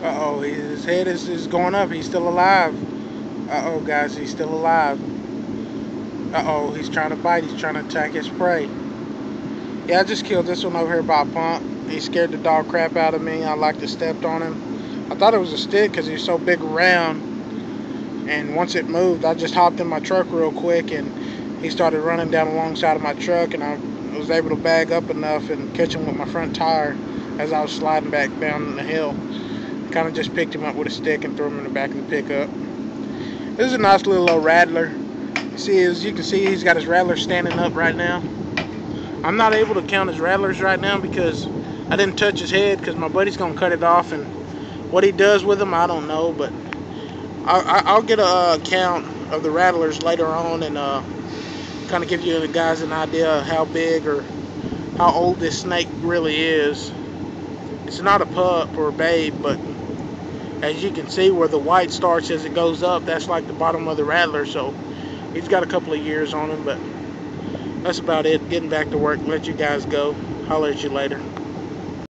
Uh-oh, his head is going up. He's still alive. Uh-oh, guys, he's still alive. Uh-oh, he's trying to bite. He's trying to attack his prey. Yeah, I just killed this one over here by Pump. He scared the dog crap out of me. I like to stepped on him. I thought it was a stick because he was so big around. And once it moved, I just hopped in my truck real quick and he started running down alongside of my truck, and I was able to bag up enough and catch him with my front tire as I was sliding back down the hill. Kind of just picked him up with a stick and threw him in the back of the pickup. This is a nice little rattler. See, as you can see, he's got his rattler standing up right now. I'm not able to count his rattlers right now because I didn't touch his head because my buddy's going to cut it off, and what he does with them, I don't know, but I'll get a count of the rattlers later on and kind of give you guys an idea of how big or how old this snake really is. It's not a pup or a babe, but as you can see where the white starts as it goes up, that's like the bottom of the rattler, so he's got a couple of years on him, but that's about it. Getting back to work. Let you guys go. Holler at you later.